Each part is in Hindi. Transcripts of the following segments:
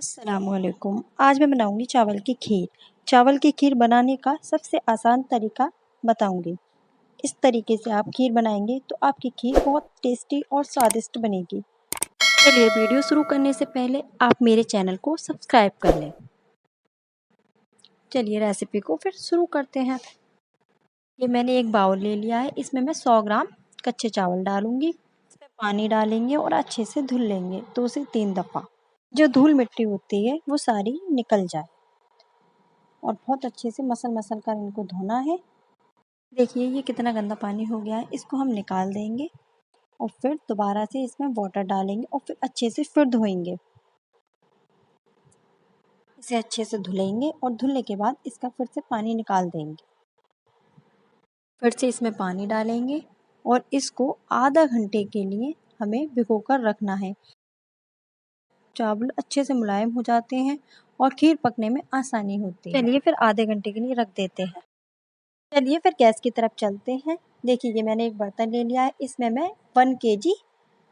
अस्सलामुअलैकुम। आज मैं बनाऊंगी चावल की खीर। चावल की खीर बनाने का सबसे आसान तरीका बताऊंगी। इस तरीके से आप खीर बनाएंगे तो आपकी खीर बहुत टेस्टी और स्वादिष्ट बनेगी। चलिए वीडियो शुरू करने से पहले आप मेरे चैनल को सब्सक्राइब कर लें। चलिए रेसिपी को फिर शुरू करते हैं। ये मैंने एक बाउल ले लिया है, इसमें मैं 100 ग्राम कच्चे चावल डालूंगी। इसमें पानी डालेंगे और अच्छे से धुल लेंगे 2 से 3 दफ़ा। जो धूल मिट्टी होती है वो सारी निकल जाए और बहुत अच्छे से मसल कर इनको धोना है। देखिए ये कितना गंदा पानी हो गया है, इसको हम निकाल देंगे और फिर दोबारा से इसमें वाटर डालेंगे और फिर अच्छे से फिर धोएंगे। इसे अच्छे से धुलेंगे और धुलने के बाद इसका फिर से पानी निकाल देंगे। फिर से इसमें पानी डालेंगे और इसको आधा घंटे के लिए हमें भिगो कर रखना है। चावल अच्छे से मुलायम हो जाते हैं और खीर पकने में आसानी होती है। चलिए फिर आधे घंटे के लिए रख देते हैं। चलिए फिर गैस की तरफ चलते हैं। देखिए ये मैंने एक बर्तन ले लिया है, इसमें मैं 1 केजी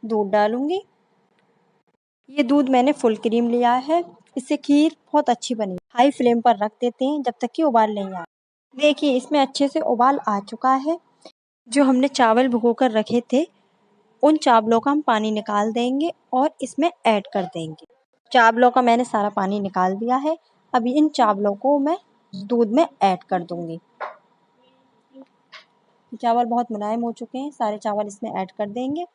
दूध डालूंगी। ये दूध मैंने फुल क्रीम लिया है, इससे खीर बहुत अच्छी बनी। हाई फ्लेम पर रख देते हैं जब तक कि उबाल नहीं आए। देखिए इसमें अच्छे से उबाल आ चुका है। जो हमने चावल भिगो कर रखे थे उन चावलों का हम पानी निकाल देंगे और इसमें ऐड कर देंगे। चावलों का मैंने सारा पानी निकाल दिया है। अभी इन चावलों को मैं दूध में ऐड कर दूंगी। चावल बहुत मुलायम हो चुके हैं, सारे चावल इसमें ऐड कर देंगे।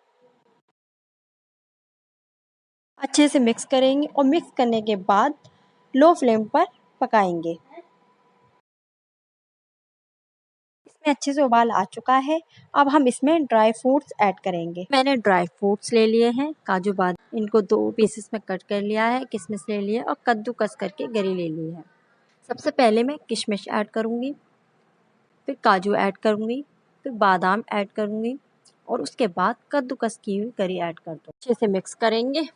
अच्छे से मिक्स करेंगे और मिक्स करने के बाद लो फ्लेम पर पकाएंगे। इसमें अच्छे से उबाल आ चुका है। अब हम इसमें ड्राई फ्रूट्स ऐड करेंगे। मैंने ड्राई फ्रूट्स ले लिए हैं, काजू बादाम, इनको 2 पीसेस में कट कर लिया है, किशमिश ले लिया और कद्दूकस करके गरी ले ली है। सबसे पहले मैं किशमिश ऐड करूंगी, फिर काजू ऐड करूंगी, फिर बादाम ऐड करूंगी और उसके बाद कद्दूकस की हुई गरी ऐड कर दूँ। अच्छे से मिक्स करेंगे।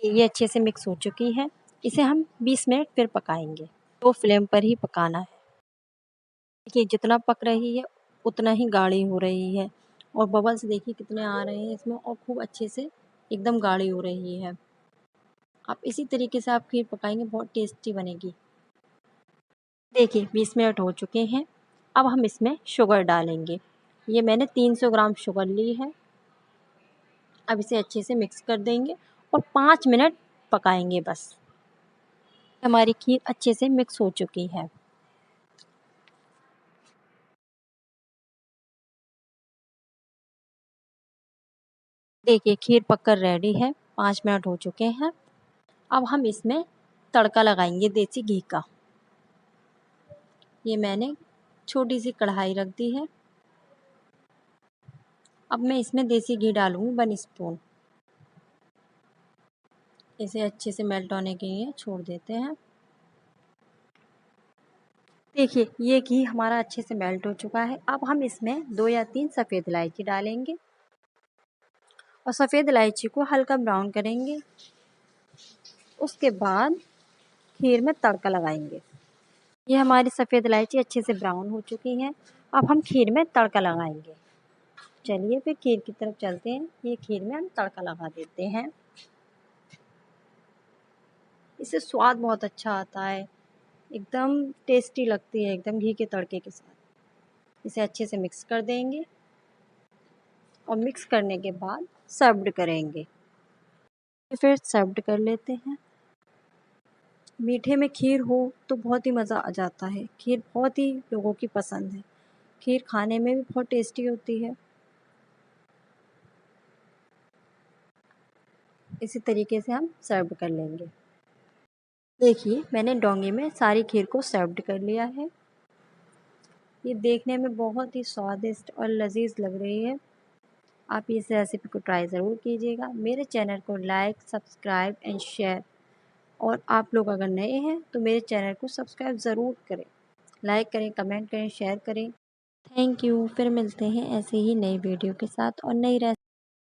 ये अच्छे से मिक्स हो चुकी है। इसे हम 20 मिनट फिर पकाएंगे। तो फ्लेम पर ही पकाना है। देखिए जितना पक रही है उतना ही गाढ़ी हो रही है और बबल्स देखिए कितने आ रहे हैं इसमें और खूब अच्छे से एकदम गाढ़ी हो रही है। आप इसी तरीके से आप खीर पकाएंगे, बहुत टेस्टी बनेगी। देखिए 20 मिनट हो चुके हैं। अब हम इसमें शुगर डालेंगे। ये मैंने 300 ग्राम शुगर ली है। अब इसे अच्छे से मिक्स कर देंगे और 5 मिनट पकाएंगे बस। हमारी खीर अच्छे से मिक्स हो चुकी है। देखिए खीर पककर रेडी है, 5 मिनट हो चुके हैं। अब हम इसमें तड़का लगाएंगे देसी घी का। ये मैंने छोटी सी कढ़ाई रख दी है। अब मैं इसमें देसी घी डालूंगी 1 स्पून। इसे अच्छे से मेल्ट होने के लिए छोड़ देते हैं। देखिए ये घी हमारा अच्छे से मेल्ट हो चुका है। अब हम इसमें 2 या 3 सफ़ेद इलायची डालेंगे और सफ़ेद इलायची को हल्का ब्राउन करेंगे। उसके बाद खीर में तड़का लगाएंगे। ये हमारी सफ़ेद इलायची अच्छे से ब्राउन हो चुकी है। अब हम खीर में तड़का लगाएंगे। चलिए फिर खीर की तरफ चलते हैं। ये खीर में हम तड़का लगा देते हैं। इससे स्वाद बहुत अच्छा आता है, एकदम टेस्टी लगती है एकदम घी के तड़के के साथ। इसे अच्छे से मिक्स कर देंगे और मिक्स करने के बाद सर्व्ड करेंगे। फिर सर्व्ड कर लेते हैं। मीठे में खीर हो तो बहुत ही मज़ा आ जाता है। खीर बहुत ही लोगों की पसंद है। खीर खाने में भी बहुत टेस्टी होती है। इसी तरीके से हम सर्व कर लेंगे। देखिए मैंने डोंगे में सारी खीर को सर्व्ड कर लिया है। ये देखने में बहुत ही स्वादिष्ट और लजीज लग रही है। आप इस रेसिपी को ट्राई ज़रूर कीजिएगा। मेरे चैनल को लाइक, सब्सक्राइब एंड शेयर। और आप लोग अगर नए हैं तो मेरे चैनल को सब्सक्राइब ज़रूर करें, लाइक करें, कमेंट करें, शेयर करें। Thank you. फिर मिलते हैं ऐसे ही नई वीडियो के साथ और नई रेसिपी।